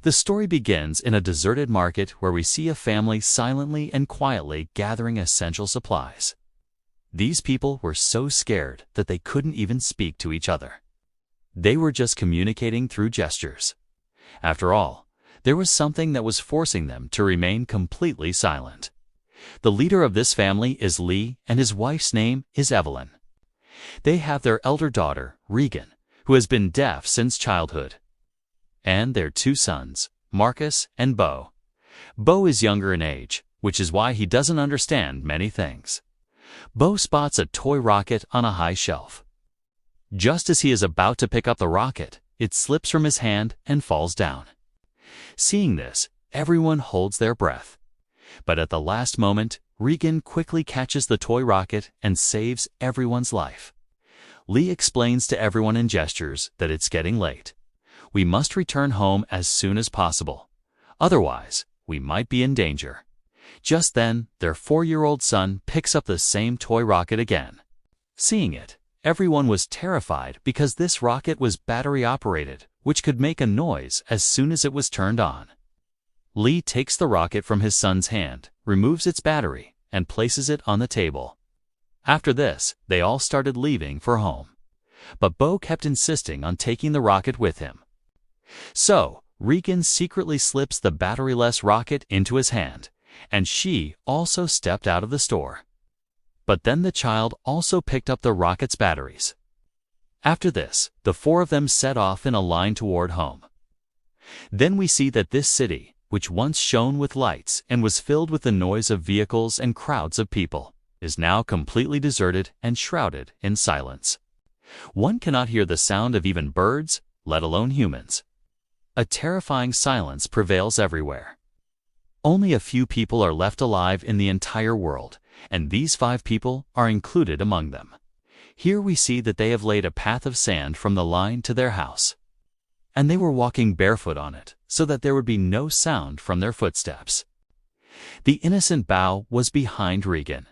The story begins in a deserted market where we see a family silently and quietly gathering essential supplies. These people were so scared that they couldn't even speak to each other. They were just communicating through gestures. After all, there was something that was forcing them to remain completely silent. The leader of this family is Lee, and his wife's name is Evelyn. They have their elder daughter, Regan, who has been deaf since childhood, and their two sons, Marcus and Beau. Beau is younger in age, which is why he doesn't understand many things. Beau spots a toy rocket on a high shelf. Just as he is about to pick up the rocket, it slips from his hand and falls down. Seeing this, everyone holds their breath. But at the last moment, Regan quickly catches the toy rocket and saves everyone's life. Lee explains to everyone in gestures that it's getting late. We must return home as soon as possible. Otherwise, we might be in danger. Just then, their 4-year-old son picks up the same toy rocket again. Seeing it, everyone was terrified because this rocket was battery-operated, which could make a noise as soon as it was turned on. Lee takes the rocket from his son's hand, removes its battery, and places it on the table. After this, they all started leaving for home. But Beau kept insisting on taking the rocket with him. So, Regan secretly slips the batteryless rocket into his hand, and she also stepped out of the store. But then the child also picked up the rocket's batteries. After this, the 4 of them set off in a line toward home. Then we see that this city, which once shone with lights and was filled with the noise of vehicles and crowds of people, is now completely deserted and shrouded in silence. One cannot hear the sound of even birds, let alone humans. A terrifying silence prevails everywhere. Only a few people are left alive in the entire world, and these 5 people are included among them. Here we see that they have laid a path of sand from the line to their house, and they were walking barefoot on it so that there would be no sound from their footsteps. The innocent Beau was behind Regan.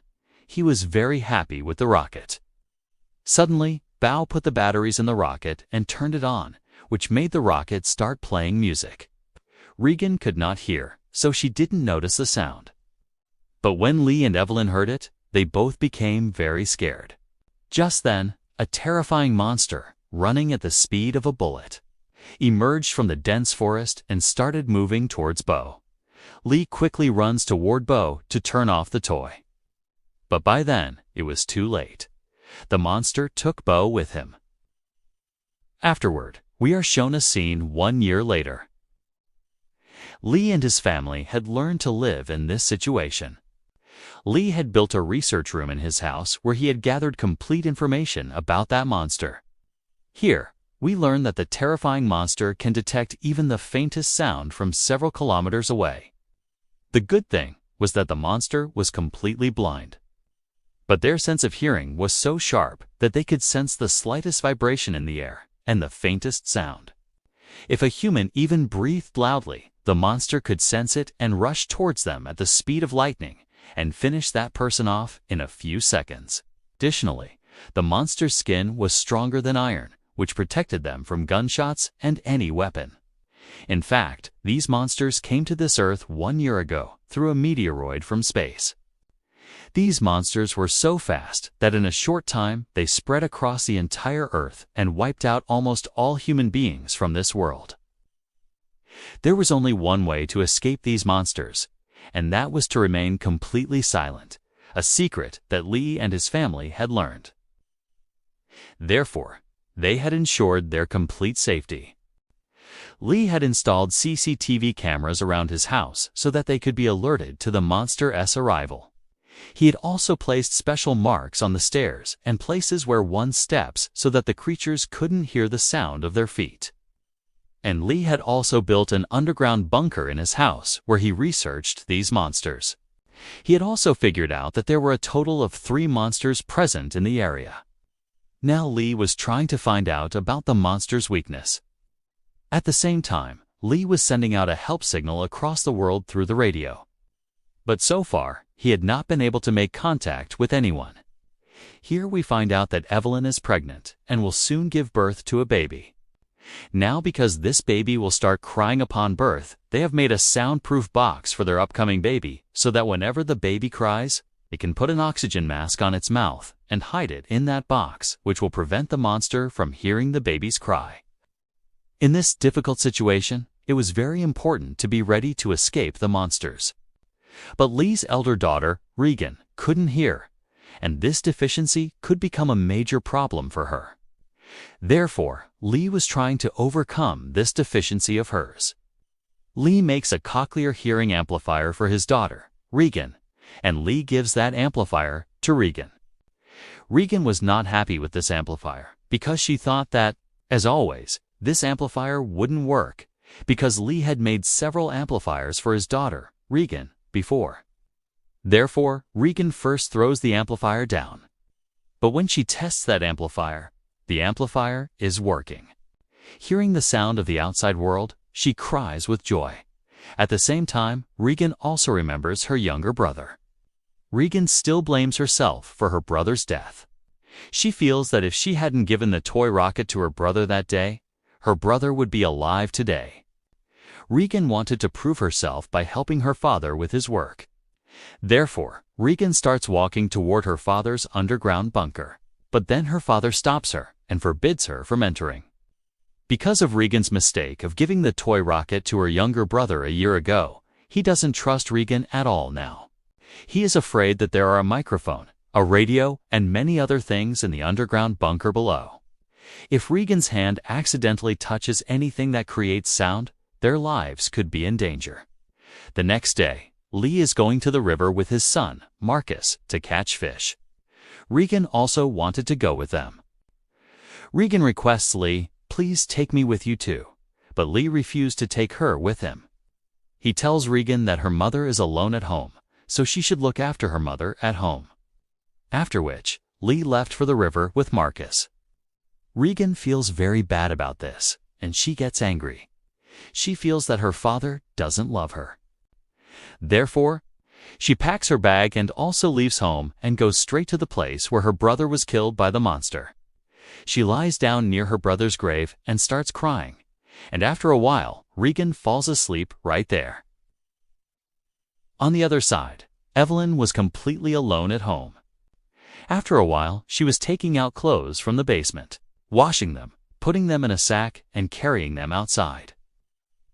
He was very happy with the rocket. Suddenly, Beau put the batteries in the rocket and turned it on, which made the rocket start playing music. Regan could not hear, so she didn't notice the sound. But when Lee and Evelyn heard it, they both became very scared. Just then, a terrifying monster, running at the speed of a bullet, emerged from the dense forest and started moving towards Beau. Lee quickly runs toward Beau to turn off the toy. But by then, it was too late. The monster took Beau with him. Afterward, we are shown a scene 1 year later. Lee and his family had learned to live in this situation. Lee had built a research room in his house where he had gathered complete information about that monster. Here, we learn that the terrifying monster can detect even the faintest sound from several kilometers away. The good thing was that the monster was completely blind. But their sense of hearing was so sharp that they could sense the slightest vibration in the air and the faintest sound. If a human even breathed loudly, the monster could sense it and rush towards them at the speed of lightning and finish that person off in a few seconds. Additionally, the monster's skin was stronger than iron, which protected them from gunshots and any weapon. In fact, these monsters came to this Earth 1 year ago through a meteoroid from space. These monsters were so fast that in a short time they spread across the entire Earth and wiped out almost all human beings from this world. There was only one way to escape these monsters, and that was to remain completely silent, a secret that Lee and his family had learned. Therefore, they had ensured their complete safety. Lee had installed CCTV cameras around his house so that they could be alerted to the monster's arrival. He had also placed special marks on the stairs and places where one steps so that the creatures couldn't hear the sound of their feet. And Lee had also built an underground bunker in his house where he researched these monsters. He had also figured out that there were a total of 3 monsters present in the area. Now Lee was trying to find out about the monster's weakness. At the same time, Lee was sending out a help signal across the world through the radio. But so far, he had not been able to make contact with anyone. Here we find out that Evelyn is pregnant and will soon give birth to a baby. Now, because this baby will start crying upon birth, they have made a soundproof box for their upcoming baby so that whenever the baby cries, it can put an oxygen mask on its mouth and hide it in that box, which will prevent the monster from hearing the baby's cry. In this difficult situation, it was very important to be ready to escape the monsters. But Lee's elder daughter, Regan, couldn't hear, and this deficiency could become a major problem for her. Therefore, Lee was trying to overcome this deficiency of hers. Lee makes a cochlear hearing amplifier for his daughter, Regan, and Lee gives that amplifier to Regan. Regan was not happy with this amplifier because she thought that, as always, this amplifier wouldn't work because Lee had made several amplifiers for his daughter, Regan, before. Therefore, Regan first throws the amplifier down. But when she tests that amplifier, the amplifier is working. Hearing the sound of the outside world, she cries with joy. At the same time, Regan also remembers her younger brother. Regan still blames herself for her brother's death. She feels that if she hadn't given the toy rocket to her brother that day, her brother would be alive today. Regan wanted to prove herself by helping her father with his work. Therefore, Regan starts walking toward her father's underground bunker. But then her father stops her and forbids her from entering. Because of Regan's mistake of giving the toy rocket to her younger brother a year ago, he doesn't trust Regan at all now. He is afraid that there are a microphone, a radio, and many other things in the underground bunker below. If Regan's hand accidentally touches anything that creates sound, their lives could be in danger. The next day, Lee is going to the river with his son, Marcus, to catch fish. Regan also wanted to go with them. Regan requests Lee, "Please take me with you too," but Lee refused to take her with him. He tells Regan that her mother is alone at home, so she should look after her mother at home. After which, Lee left for the river with Marcus. Regan feels very bad about this, and she gets angry. She feels that her father doesn't love her. Therefore, she packs her bag and also leaves home and goes straight to the place where her brother was killed by the monster. She lies down near her brother's grave and starts crying, and after a while, Regan falls asleep right there. On the other side, Evelyn was completely alone at home. After a while, she was taking out clothes from the basement, washing them, putting them in a sack, and carrying them outside.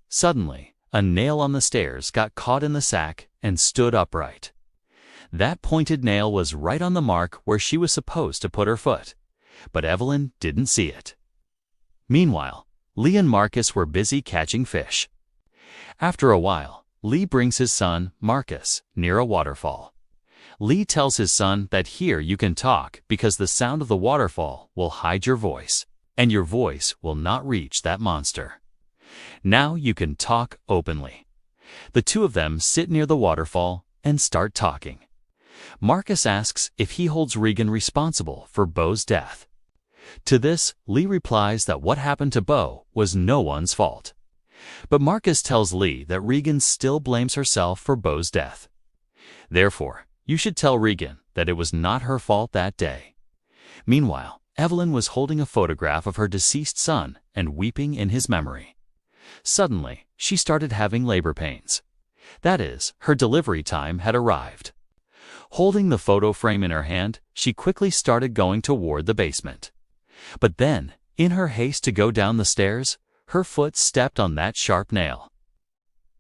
Suddenly, a nail on the stairs got caught in the sack and stood upright. That pointed nail was right on the mark where she was supposed to put her foot, but Evelyn didn't see it. Meanwhile, Lee and Marcus were busy catching fish. After a while, Lee brings his son, Marcus, near a waterfall. Lee tells his son that here you can talk because the sound of the waterfall will hide your voice, and your voice will not reach that monster. Now you can talk openly. The two of them sit near the waterfall and start talking. Marcus asks if he holds Regan responsible for Beau's death. To this, Lee replies that what happened to Beau was no one's fault. But Marcus tells Lee that Regan still blames herself for Beau's death. Therefore, you should tell Regan that it was not her fault that day. Meanwhile, Evelyn was holding a photograph of her deceased son and weeping in his memory. Suddenly, she started having labor pains. That is, her delivery time had arrived. Holding the photo frame in her hand, she quickly started going toward the basement. But then, in her haste to go down the stairs, her foot stepped on that sharp nail.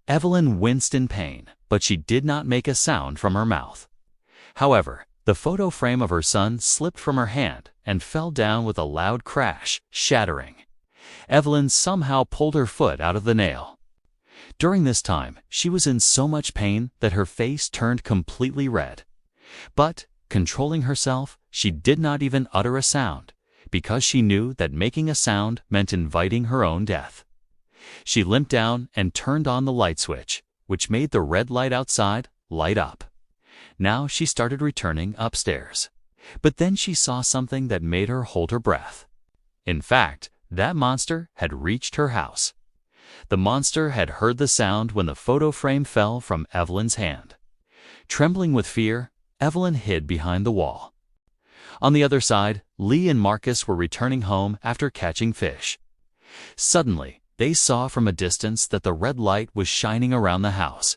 Evelyn winced in pain, but she did not make a sound from her mouth. However, the photo frame of her son slipped from her hand and fell down with a loud crash, shattering. Evelyn somehow pulled her foot out of the nail. During this time, she was in so much pain that her face turned completely red. But, controlling herself, she did not even utter a sound, because she knew that making a sound meant inviting her own death. She limped down and turned on the light switch, which made the red light outside light up. Now she started returning upstairs. But then she saw something that made her hold her breath. In fact, that monster had reached her house. The monster had heard the sound when the photo frame fell from Evelyn's hand. Trembling with fear, Evelyn hid behind the wall. On the other side, Lee and Marcus were returning home after catching fish. Suddenly, they saw from a distance that the red light was shining around the house.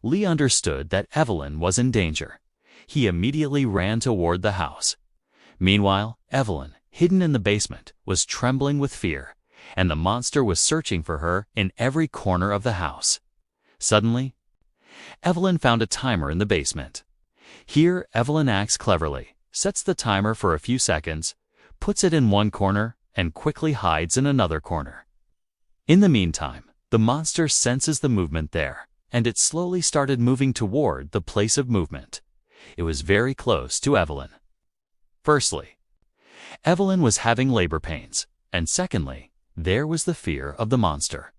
Lee understood that Evelyn was in danger. He immediately ran toward the house. Meanwhile, Evelyn, hidden in the basement, was trembling with fear, and the monster was searching for her in every corner of the house. Suddenly, Evelyn found a timer in the basement. Here, Evelyn acts cleverly, sets the timer for a few seconds, puts it in one corner, and quickly hides in another corner. In the meantime, the monster senses the movement there, and it slowly started moving toward the place of movement. It was very close to Evelyn. Firstly, Evelyn was having labor pains, and secondly, there was the fear of the monster.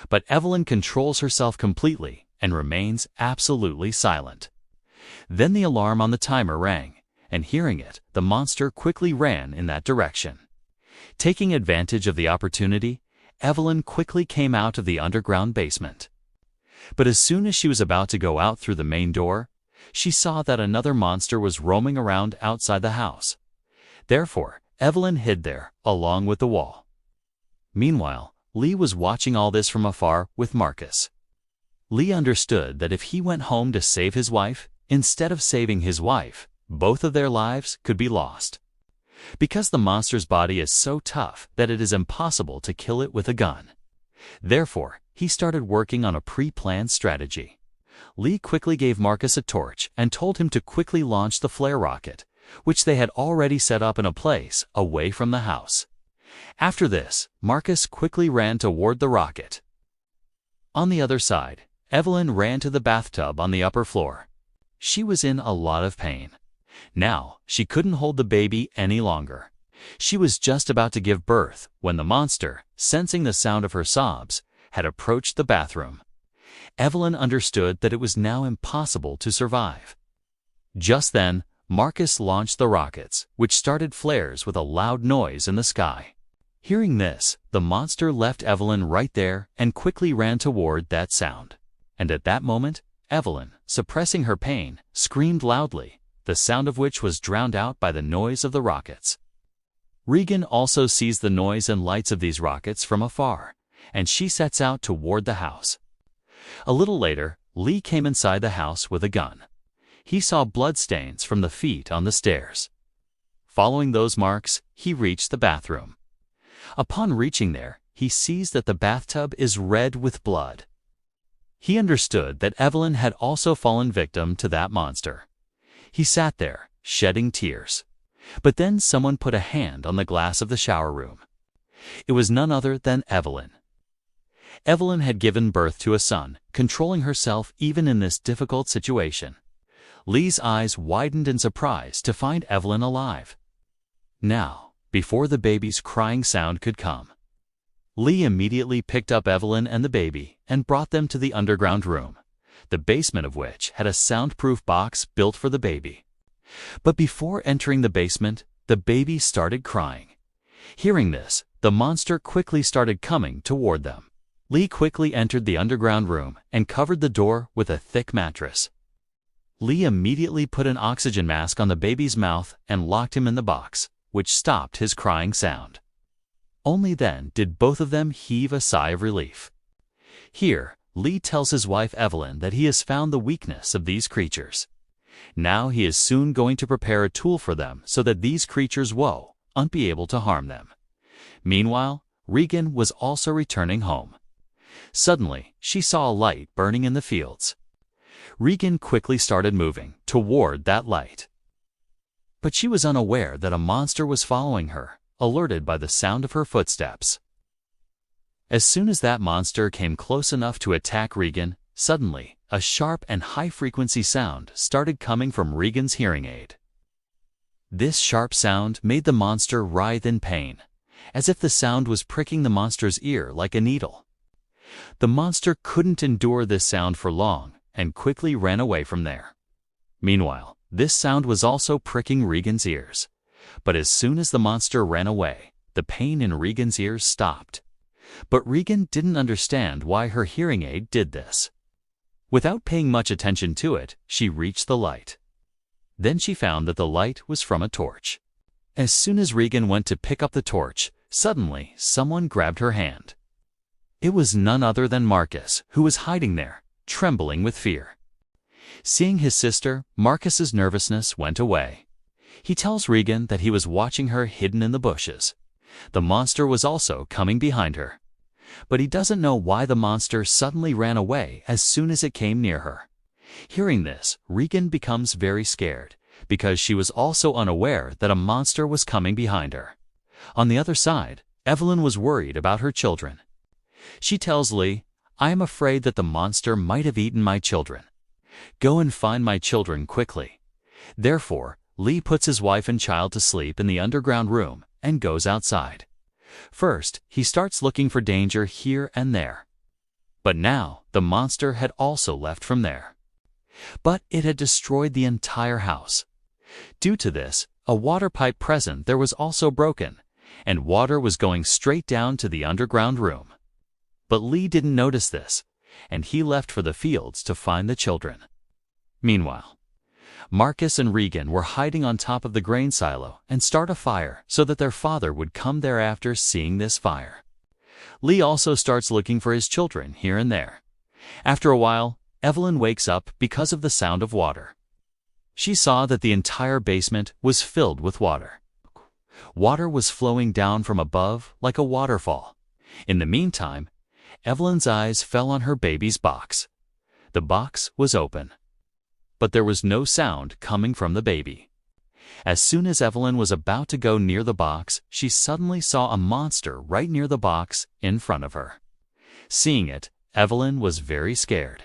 But Evelyn controls herself completely and remains absolutely silent. Then the alarm on the timer rang, and hearing it, the monster quickly ran in that direction. Taking advantage of the opportunity, Evelyn quickly came out of the underground basement. But as soon as she was about to go out through the main door, she saw that another monster was roaming around outside the house. Therefore, Evelyn hid there, along with the wall. Meanwhile, Lee was watching all this from afar with Marcus. Lee understood that if he went home to save his wife, instead of saving his wife, both of their lives could be lost. Because the monster's body is so tough that it is impossible to kill it with a gun. Therefore, he started working on a pre-planned strategy. Lee quickly gave Marcus a torch and told him to quickly launch the flare rocket, which they had already set up in a place away from the house. After this, Marcus quickly ran toward the rocket. On the other side, Evelyn ran to the bathtub on the upper floor. She was in a lot of pain. Now, she couldn't hold the baby any longer. She was just about to give birth when the monster, sensing the sound of her sobs, had approached the bathroom. Evelyn understood that it was now impossible to survive. Just then, Marcus launched the rockets, which started flares with a loud noise in the sky. Hearing this, the monster left Evelyn right there and quickly ran toward that sound. And at that moment, Evelyn, suppressing her pain, screamed loudly, the sound of which was drowned out by the noise of the rockets. Regan also sees the noise and lights of these rockets from afar, and she sets out toward the house. A little later, Lee came inside the house with a gun. He saw bloodstains from the feet on the stairs. Following those marks, he reached the bathroom. Upon reaching there, he sees that the bathtub is red with blood. He understood that Evelyn had also fallen victim to that monster. He sat there, shedding tears. But then someone put a hand on the glass of the shower room. It was none other than Evelyn. Evelyn had given birth to a son, controlling herself even in this difficult situation. Lee's eyes widened in surprise to find Evelyn alive. Now, before the baby's crying sound could come, Lee immediately picked up Evelyn and the baby and brought them to the underground room, the basement of which had a soundproof box built for the baby. But before entering the basement, the baby started crying. Hearing this, the monster quickly started coming toward them. Lee quickly entered the underground room and covered the door with a thick mattress. Lee immediately put an oxygen mask on the baby's mouth and locked him in the box, which stopped his crying sound. Only then did both of them heave a sigh of relief. Here, Lee tells his wife Evelyn that he has found the weakness of these creatures. Now he is soon going to prepare a tool for them so that these creatures won't be able to harm them. Meanwhile, Regan was also returning home. Suddenly, she saw a light burning in the fields. Regan quickly started moving toward that light. But she was unaware that a monster was following her, alerted by the sound of her footsteps. As soon as that monster came close enough to attack Regan, suddenly, a sharp and high-frequency sound started coming from Regan's hearing aid. This sharp sound made the monster writhe in pain, as if the sound was pricking the monster's ear like a needle. The monster couldn't endure this sound for long and quickly ran away from there. Meanwhile, this sound was also pricking Regan's ears. But as soon as the monster ran away, the pain in Regan's ears stopped. But Regan didn't understand why her hearing aid did this. Without paying much attention to it, she reached the light. Then she found that the light was from a torch. As soon as Regan went to pick up the torch, Suddenly, someone grabbed her hand. It was none other than Marcus, who was hiding there, trembling with fear. Seeing his sister, Marcus's nervousness went away. He tells Regan that he was watching her hidden in the bushes. The monster was also coming behind her. But he doesn't know why the monster suddenly ran away as soon as it came near her. Hearing this, Regan becomes very scared, because she was also unaware that a monster was coming behind her. On the other side, Evelyn was worried about her children. She tells Lee, "I am afraid that the monster might have eaten my children. Go and find my children quickly." Therefore, Lee puts his wife and child to sleep in the underground room and goes outside. First, he starts looking for danger here and there. But now, the monster had also left from there. But it had destroyed the entire house. Due to this, a water pipe present there was also broken, and water was going straight down to the underground room. But Lee didn't notice this, and he left for the fields to find the children. Meanwhile, Marcus and Regan were hiding on top of the grain silo and start a fire so that their father would come thereafter seeing this fire. Lee also starts looking for his children here and there. After a while, Evelyn wakes up because of the sound of water. She saw that the entire basement was filled with water. Water was flowing down from above like a waterfall. In the meantime, Evelyn's eyes fell on her baby's box. The box was open, but there was no sound coming from the baby. As soon as Evelyn was about to go near the box, she suddenly saw a monster right near the box in front of her. Seeing it, Evelyn was very scared.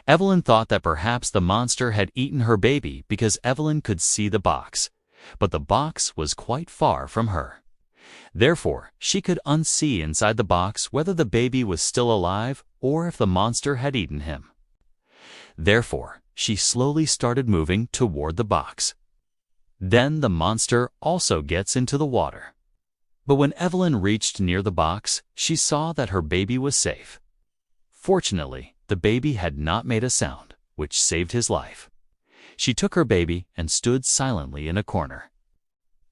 Evelyn thought that perhaps the monster had eaten her baby because Evelyn could see the box, but the box was quite far from her. Therefore, she could unsee inside the box whether the baby was still alive or if the monster had eaten him. Therefore, she slowly started moving toward the box. Then the monster also gets into the water. But when Evelyn reached near the box, she saw that her baby was safe. Fortunately, the baby had not made a sound, which saved his life. She took her baby and stood silently in a corner.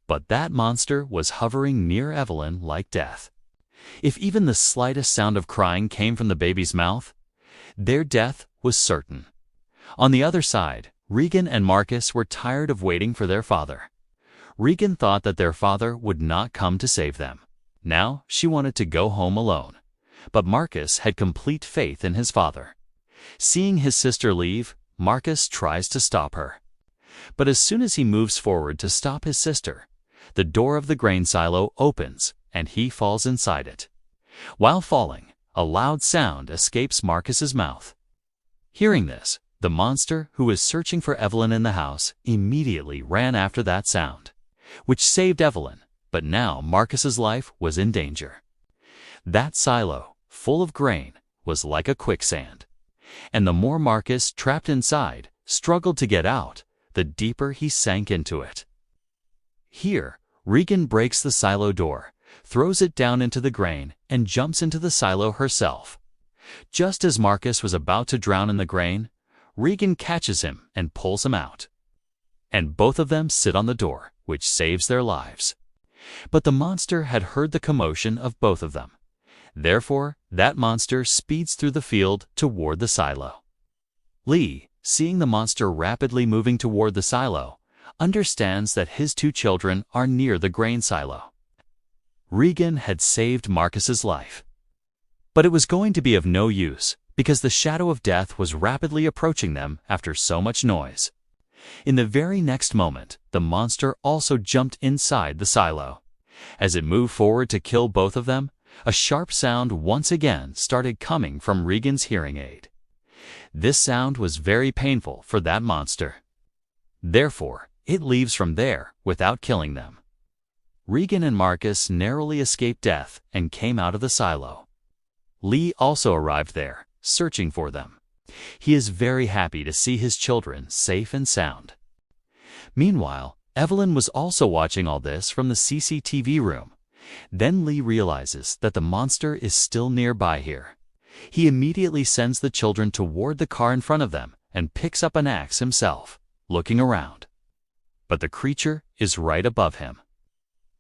But that monster was hovering near Evelyn like death. If even the slightest sound of crying came from the baby's mouth, their death was certain. On the other side, Regan and Marcus were tired of waiting for their father. Regan thought that their father would not come to save them. Now she wanted to go home alone. But Marcus had complete faith in his father. Seeing his sister leave, Marcus tries to stop her. But as soon as he moves forward to stop his sister, the door of the grain silo opens and he falls inside it. While falling, a loud sound escapes Marcus's mouth. Hearing this, the monster who was searching for Evelyn in the house immediately ran after that sound, which saved Evelyn, but now Marcus's life was in danger. That silo, full of grain, was like a quicksand, and the more Marcus, trapped inside, struggled to get out, the deeper he sank into it. Here, Regan breaks the silo door, throws it down into the grain, and jumps into the silo herself. Just as Marcus was about to drown in the grain, Regan catches him and pulls him out. And both of them sit on the door, which saves their lives. But the monster had heard the commotion of both of them. Therefore, that monster speeds through the field toward the silo. Lee, seeing the monster rapidly moving toward the silo, understands that his two children are near the grain silo. Regan had saved Marcus's life. But it was going to be of no use, because the shadow of death was rapidly approaching them after so much noise. In the very next moment, the monster also jumped inside the silo. As it moved forward to kill both of them, a sharp sound once again started coming from Regan's hearing aid. This sound was very painful for that monster. Therefore, it leaves from there without killing them. Regan and Marcus narrowly escaped death and came out of the silo. Lee also arrived there, searching for them. He is very happy to see his children safe and sound. Meanwhile, Evelyn was also watching all this from the CCTV room. Then Lee realizes that the monster is still nearby here. He immediately sends the children toward the car in front of them and picks up an axe himself, looking around. But the creature is right above him.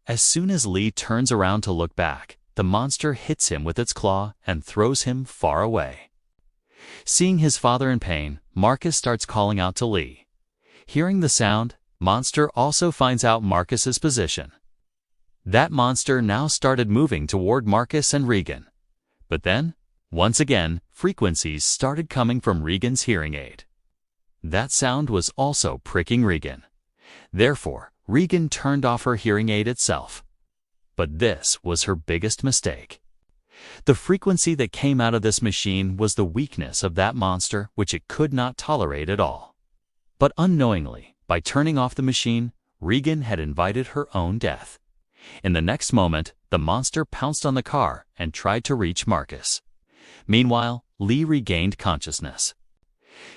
As soon as Lee turns around to look back, the monster hits him with its claw and throws him far away. Seeing his father in pain, Marcus starts calling out to Lee. Hearing the sound, Monster also finds out Marcus's position. That monster now started moving toward Marcus and Regan. But then, once again, frequencies started coming from Regan's hearing aid. That sound was also pricking Regan. Therefore, Regan turned off her hearing aid itself. But this was her biggest mistake. The frequency that came out of this machine was the weakness of that monster, which it could not tolerate at all. But unknowingly, by turning off the machine, Regan had invited her own death. In the next moment, the monster pounced on the car and tried to reach Marcus. Meanwhile, Lee regained consciousness.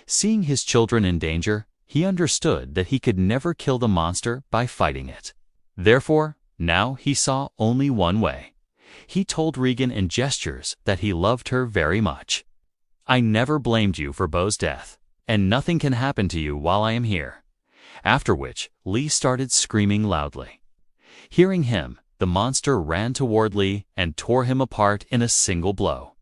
Seeing his children in danger, he understood that he could never kill the monster by fighting it. Therefore, now he saw only one way. He told Regan in gestures that he loved her very much. "I never blamed you for Beau's death, and nothing can happen to you while I am here." After which, Lee started screaming loudly. Hearing him, the monster ran toward Lee and tore him apart in a single blow.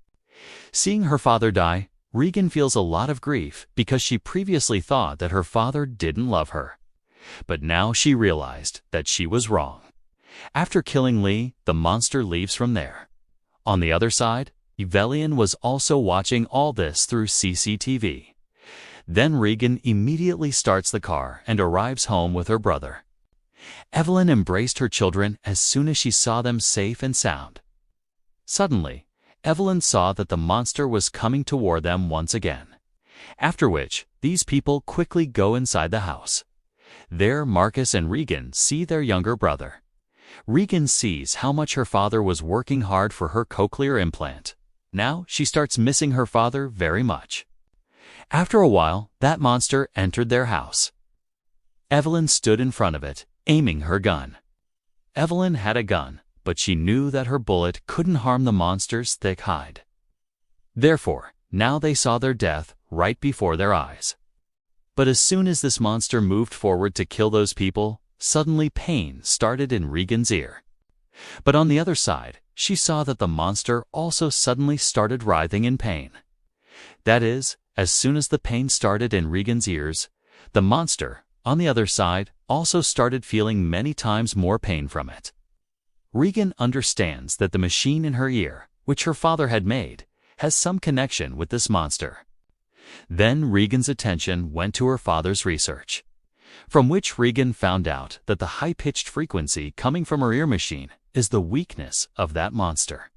Seeing her father die, Regan feels a lot of grief because she previously thought that her father didn't love her. But now she realized that she was wrong. After killing Lee, the monster leaves from there. On the other side, Evelyn was also watching all this through CCTV. Then Regan immediately starts the car and arrives home with her brother. Evelyn embraced her children as soon as she saw them safe and sound. Suddenly, Evelyn saw that the monster was coming toward them once again. After which, these people quickly go inside the house. There, Marcus and Regan see their younger brother. Regan sees how much her father was working hard for her cochlear implant. Now she starts missing her father very much. After a while, that monster entered their house. Evelyn stood in front of it, aiming her gun. Evelyn had a gun, but she knew that her bullet couldn't harm the monster's thick hide. Therefore, now they saw their death right before their eyes. But as soon as this monster moved forward to kill those people, suddenly pain started in Regan's ear. But on the other side, she saw that the monster also suddenly started writhing in pain. That is, as soon as the pain started in Regan's ears, the monster, on the other side, also started feeling many times more pain from it. Regan understands that the machine in her ear, which her father had made, has some connection with this monster. Then Regan's attention went to her father's research, from which Regan found out that the high-pitched frequency coming from her ear machine is the weakness of that monster.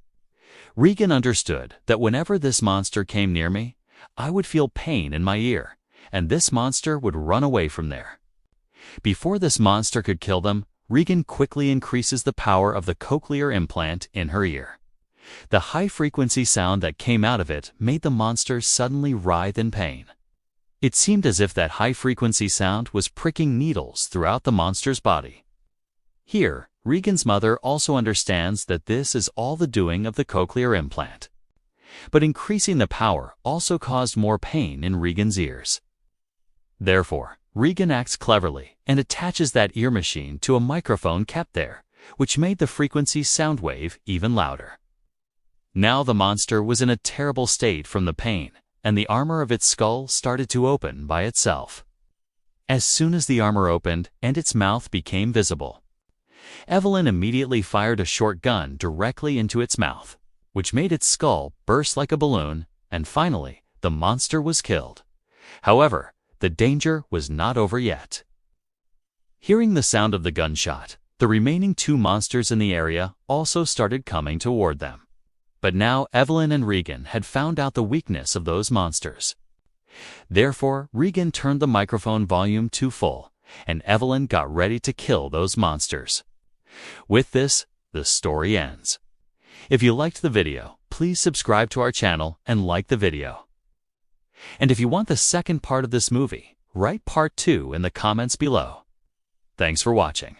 Regan understood that whenever this monster came near me, I would feel pain in my ear, and this monster would run away from there. Before this monster could kill them, Regan quickly increases the power of the cochlear implant in her ear. The high-frequency sound that came out of it made the monster suddenly writhe in pain. It seemed as if that high-frequency sound was pricking needles throughout the monster's body. Here, Regan's mother also understands that this is all the doing of the cochlear implant. But increasing the power also caused more pain in Regan's ears. Therefore, Regan acts cleverly and attaches that ear machine to a microphone kept there, which made the frequency sound wave even louder. Now the monster was in a terrible state from the pain, and the armor of its skull started to open by itself. As soon as the armor opened and its mouth became visible, Evelyn immediately fired a short gun directly into its mouth, which made its skull burst like a balloon, and finally, the monster was killed. However, the danger was not over yet. Hearing the sound of the gunshot, the remaining two monsters in the area also started coming toward them. But now Evelyn and Regan had found out the weakness of those monsters. Therefore, Regan turned the microphone volume to full, and Evelyn got ready to kill those monsters. With this, the story ends. If you liked the video, please subscribe to our channel and like the video. And if you want the second part of this movie, write part 2 in the comments below. Thanks for watching.